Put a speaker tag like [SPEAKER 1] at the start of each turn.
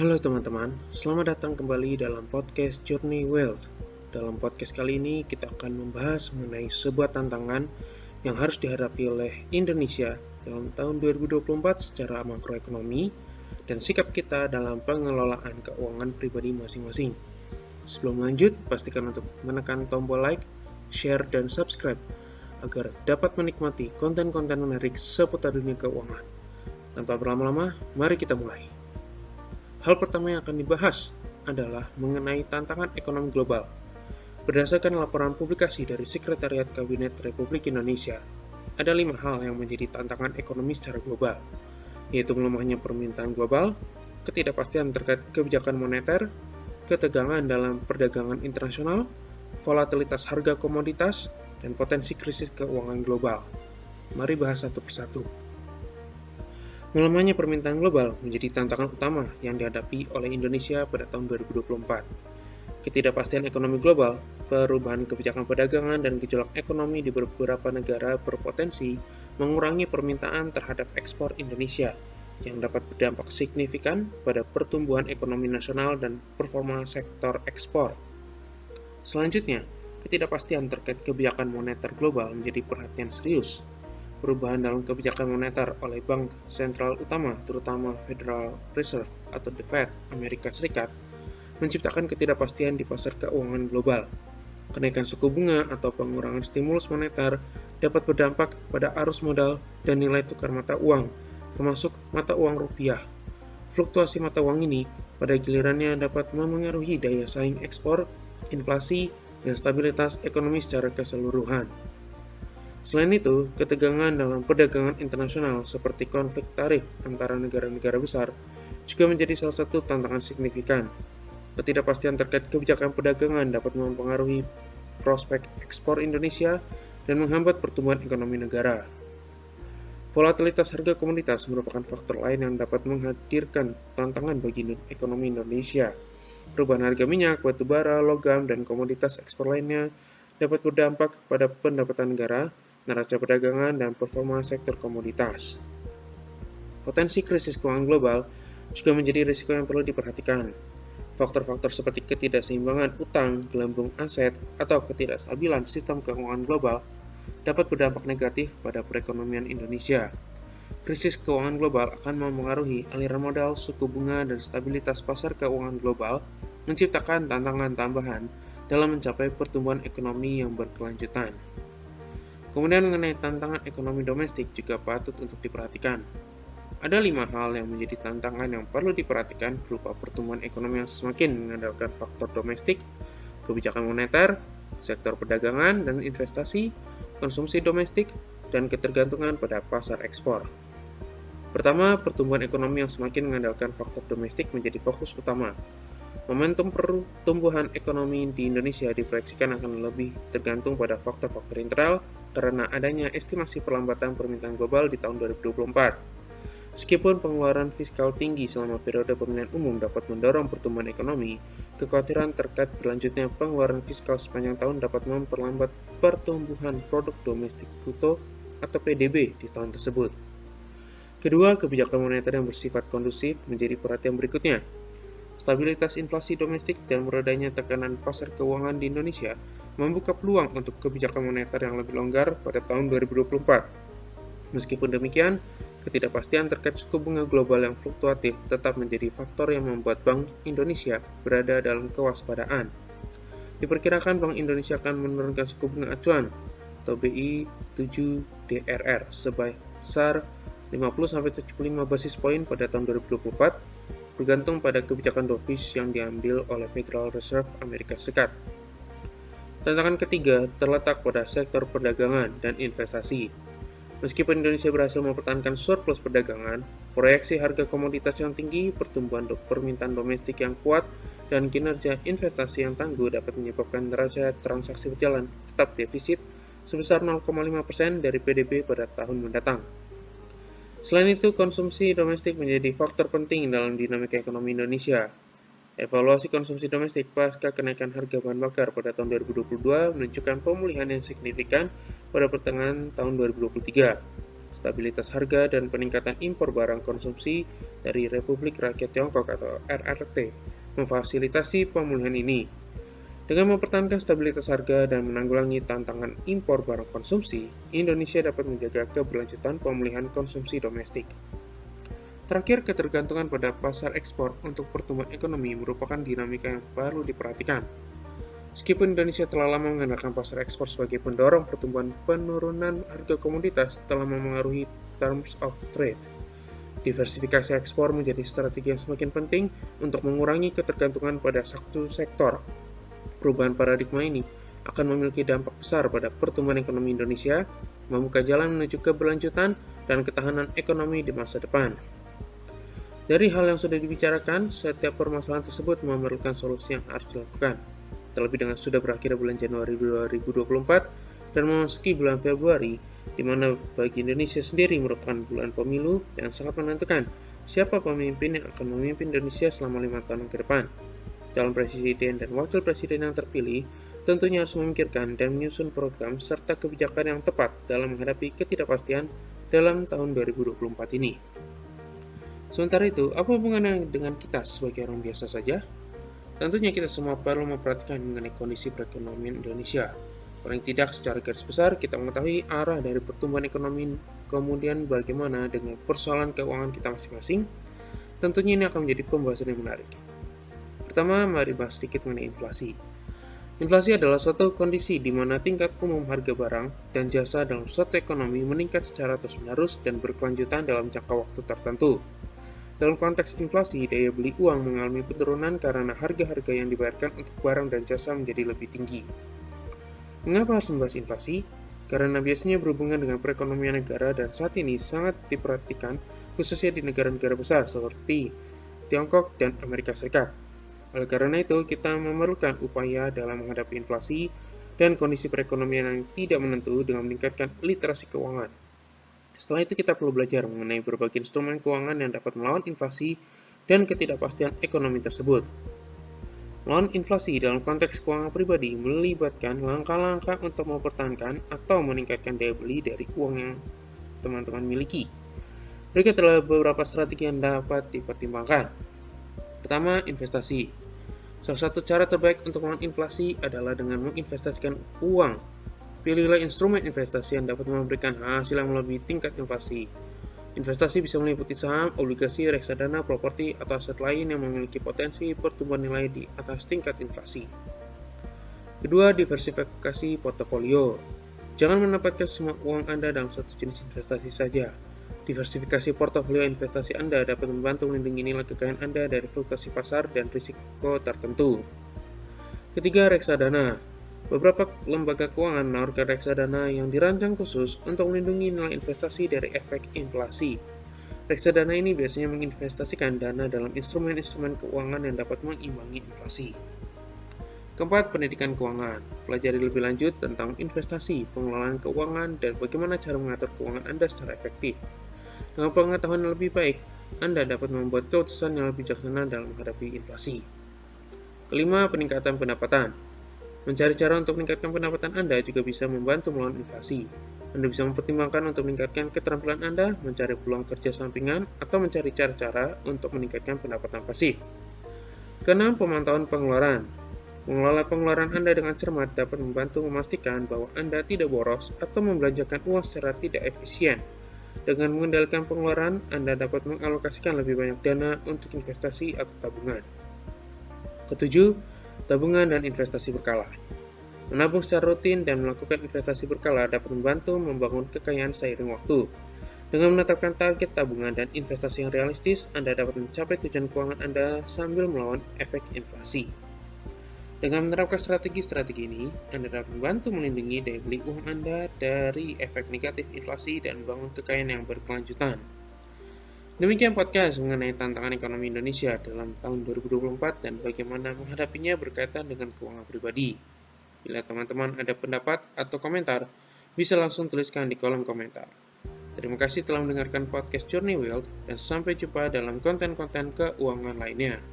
[SPEAKER 1] Halo teman-teman, selamat datang kembali dalam podcast Journey Wealth. Dalam podcast kali ini kita akan membahas mengenai sebuah tantangan yang harus dihadapi oleh Indonesia dalam tahun 2024 secara makroekonomi dan sikap kita dalam pengelolaan keuangan pribadi masing-masing. Sebelum lanjut, pastikan untuk menekan tombol like, share, dan subscribe agar dapat menikmati konten-konten menarik seputar dunia keuangan. Tanpa berlama-lama, mari kita mulai. Hal pertama yang akan dibahas adalah mengenai tantangan ekonomi global. Berdasarkan laporan publikasi dari Sekretariat Kabinet Republik Indonesia, ada 5 hal yang menjadi tantangan ekonomi secara global, yaitu melemahnya permintaan global, ketidakpastian terkait kebijakan moneter, ketegangan dalam perdagangan internasional, volatilitas harga komoditas, dan potensi krisis keuangan global. Mari bahas satu persatu. Melemahnya permintaan global menjadi tantangan utama yang dihadapi oleh Indonesia pada tahun 2024. Ketidakpastian ekonomi global, perubahan kebijakan perdagangan, dan gejolak ekonomi di beberapa negara berpotensi mengurangi permintaan terhadap ekspor Indonesia yang dapat berdampak signifikan pada pertumbuhan ekonomi nasional dan performa sektor ekspor. Selanjutnya, ketidakpastian terkait kebijakan moneter global menjadi perhatian serius. Perubahan dalam kebijakan moneter oleh bank sentral utama, terutama Federal Reserve atau The Fed Amerika Serikat, menciptakan ketidakpastian di pasar keuangan global. Kenaikan suku bunga atau pengurangan stimulus moneter dapat berdampak pada arus modal dan nilai tukar mata uang, termasuk mata uang rupiah. Fluktuasi mata uang ini pada gilirannya dapat memengaruhi daya saing ekspor, inflasi, dan stabilitas ekonomi secara keseluruhan. Selain itu, ketegangan dalam perdagangan internasional seperti konflik tarif antara negara-negara besar juga menjadi salah satu tantangan signifikan. Ketidakpastian terkait kebijakan perdagangan dapat mempengaruhi prospek ekspor Indonesia dan menghambat pertumbuhan ekonomi negara. Volatilitas harga komoditas merupakan faktor lain yang dapat menghadirkan tantangan bagi ekonomi Indonesia. Perubahan harga minyak, batu bara, logam, dan komoditas ekspor lainnya dapat berdampak pada pendapatan negara, neraca perdagangan, dan performa sektor komoditas. Potensi krisis keuangan global juga menjadi risiko yang perlu diperhatikan. Faktor-faktor seperti ketidakseimbangan utang, gelembung aset, atau ketidakstabilan sistem keuangan global dapat berdampak negatif pada perekonomian Indonesia. Krisis keuangan global akan mempengaruhi aliran modal, suku bunga, dan stabilitas pasar keuangan global, menciptakan tantangan tambahan dalam mencapai pertumbuhan ekonomi yang berkelanjutan. Kemudian mengenai tantangan ekonomi domestik juga patut untuk diperhatikan. Ada 5 hal yang menjadi tantangan yang perlu diperhatikan berupa pertumbuhan ekonomi yang semakin mengandalkan faktor domestik, kebijakan moneter, sektor perdagangan dan investasi, konsumsi domestik, dan ketergantungan pada pasar ekspor. Pertama, pertumbuhan ekonomi yang semakin mengandalkan faktor domestik menjadi fokus utama. Momentum pertumbuhan ekonomi di Indonesia diproyeksikan akan lebih tergantung pada faktor-faktor internal karena adanya estimasi perlambatan permintaan global di tahun 2024. Meskipun pengeluaran fiskal tinggi selama periode pemilihan umum dapat mendorong pertumbuhan ekonomi, kekhawatiran terkait berlanjutnya pengeluaran fiskal sepanjang tahun dapat memperlambat pertumbuhan produk domestik bruto atau PDB di tahun tersebut. Kedua, kebijakan moneter yang bersifat kondusif menjadi perhatian berikutnya. Stabilitas inflasi domestik dan meredanya tekanan pasar keuangan di Indonesia membuka peluang untuk kebijakan moneter yang lebih longgar pada tahun 2024. Meskipun demikian, ketidakpastian terkait suku bunga global yang fluktuatif tetap menjadi faktor yang membuat Bank Indonesia berada dalam kewaspadaan. Diperkirakan Bank Indonesia akan menurunkan suku bunga acuan atau BI 7 DRR sebesar 50-75 basis poin pada tahun 2024, bergantung pada kebijakan dovish yang diambil oleh Federal Reserve Amerika Serikat. Tantangan ketiga terletak pada sektor perdagangan dan investasi. Meskipun Indonesia berhasil mempertahankan surplus perdagangan, proyeksi harga komoditas yang tinggi, pertumbuhan permintaan domestik yang kuat, dan kinerja investasi yang tangguh dapat menyebabkan neraca transaksi berjalan tetap defisit sebesar 0,5% dari PDB pada tahun mendatang. Selain itu, konsumsi domestik menjadi faktor penting dalam dinamika ekonomi Indonesia. Evaluasi konsumsi domestik pasca kenaikan harga bahan bakar pada tahun 2022 menunjukkan pemulihan yang signifikan pada pertengahan tahun 2023. stabilitas harga, dan peningkatan impor barang konsumsi dari Republik Rakyat Tiongkok atau RRT memfasilitasi pemulihan ini. Dengan mempertahankan stabilitas harga dan menanggulangi tantangan impor barang konsumsi, Indonesia dapat menjaga keberlanjutan pemulihan konsumsi domestik. Terakhir, ketergantungan pada pasar ekspor untuk pertumbuhan ekonomi merupakan dinamika yang perlu diperhatikan. Meskipun Indonesia telah lama mengandalkan pasar ekspor sebagai pendorong pertumbuhan, penurunan harga komoditas telah memengaruhi terms of trade. Diversifikasi ekspor menjadi strategi yang semakin penting untuk mengurangi ketergantungan pada satu sektor. Perubahan paradigma ini akan memiliki dampak besar pada pertumbuhan ekonomi Indonesia, membuka jalan menuju keberlanjutan dan ketahanan ekonomi di masa depan. Dari hal yang sudah dibicarakan, setiap permasalahan tersebut memerlukan solusi yang harus dilakukan. Terlebih dengan sudah berakhir bulan Januari 2024 dan memasuki bulan Februari, di mana bagi Indonesia sendiri merupakan bulan pemilu yang sangat menentukan siapa pemimpin yang akan memimpin Indonesia selama 5 tahun ke depan. Calon presiden dan wakil presiden yang terpilih tentunya harus memikirkan dan menyusun program serta kebijakan yang tepat dalam menghadapi ketidakpastian dalam tahun 2024 ini. Sementara itu, apa hubungannya dengan kita sebagai orang biasa saja? Tentunya kita semua perlu memperhatikan mengenai kondisi perekonomian Indonesia. Paling tidak secara garis besar kita mengetahui arah dari pertumbuhan ekonomi, kemudian bagaimana dengan persoalan keuangan kita masing-masing. Tentunya ini akan menjadi pembahasan yang menarik. Pertama, mari bahas sedikit mengenai inflasi. Inflasi adalah suatu kondisi di mana tingkat umum harga barang dan jasa dalam suatu ekonomi meningkat secara terus-menerus dan berkelanjutan dalam jangka waktu tertentu. Dalam konteks inflasi, daya beli uang mengalami penurunan karena harga-harga yang dibayarkan untuk barang dan jasa menjadi lebih tinggi. Mengapa harus membahas inflasi? Karena biasanya berhubungan dengan perekonomian negara dan saat ini sangat diperhatikan khususnya di negara-negara besar seperti Tiongkok dan Amerika Serikat. Oleh karena itu, kita memerlukan upaya dalam menghadapi inflasi dan kondisi perekonomian yang tidak menentu dengan meningkatkan literasi keuangan. Setelah itu kita perlu belajar mengenai berbagai instrumen keuangan yang dapat melawan inflasi dan ketidakpastian ekonomi tersebut. Melawan inflasi dalam konteks keuangan pribadi melibatkan langkah-langkah untuk mempertahankan atau meningkatkan daya beli dari uang yang teman-teman miliki. Berikut adalah beberapa strategi yang dapat dipertimbangkan. Pertama, investasi. Salah satu cara terbaik untuk melawan inflasi adalah dengan menginvestasikan uang. Pilihlah instrumen investasi yang dapat memberikan hasil yang melebihi tingkat inflasi. Investasi bisa meliputi saham, obligasi, reksadana, properti, atau aset lain yang memiliki potensi pertumbuhan nilai di atas tingkat inflasi. Kedua, diversifikasi portofolio. Jangan menempatkan semua uang Anda dalam satu jenis investasi saja. Diversifikasi portofolio investasi Anda dapat membantu melindungi nilai kekayaan Anda dari fluktuasi pasar dan risiko tertentu. Ketiga, reksadana. Beberapa lembaga keuangan menawarkan reksadana yang dirancang khusus untuk melindungi nilai investasi dari efek inflasi. Reksadana ini biasanya menginvestasikan dana dalam instrumen-instrumen keuangan yang dapat mengimbangi inflasi. Keempat, pendidikan keuangan. Pelajari lebih lanjut tentang investasi, pengelolaan keuangan, dan bagaimana cara mengatur keuangan Anda secara efektif. Dengan pengetahuan yang lebih baik, Anda dapat membuat keputusan yang lebih bijaksana dalam menghadapi inflasi. Kelima, peningkatan pendapatan. Mencari cara untuk meningkatkan pendapatan Anda juga bisa membantu melawan inflasi. Anda bisa mempertimbangkan untuk meningkatkan keterampilan Anda, mencari peluang kerja sampingan, atau mencari cara-cara untuk meningkatkan pendapatan pasif. Keenam, pemantauan pengeluaran. Mengelola pengeluaran Anda dengan cermat dapat membantu memastikan bahwa Anda tidak boros atau membelanjakan uang secara tidak efisien. Dengan mengendalikan pengeluaran, Anda dapat mengalokasikan lebih banyak dana untuk investasi atau tabungan. Ketujuh, tabungan dan investasi berkala. Menabung secara rutin dan melakukan investasi berkala dapat membantu membangun kekayaan seiring waktu. Dengan menetapkan target tabungan dan investasi yang realistis, Anda dapat mencapai tujuan keuangan Anda sambil melawan efek inflasi. Dengan menerapkan strategi-strategi ini, Anda dapat membantu melindungi daya beli uang Anda dari efek negatif inflasi dan membangun kekayaan yang berkelanjutan. Demikian podcast mengenai tantangan ekonomi Indonesia dalam tahun 2024 dan bagaimana menghadapinya berkaitan dengan keuangan pribadi. Bila teman-teman ada pendapat atau komentar, bisa langsung tuliskan di kolom komentar. Terima kasih telah mendengarkan podcast Journey Wealth dan sampai jumpa dalam konten-konten keuangan lainnya.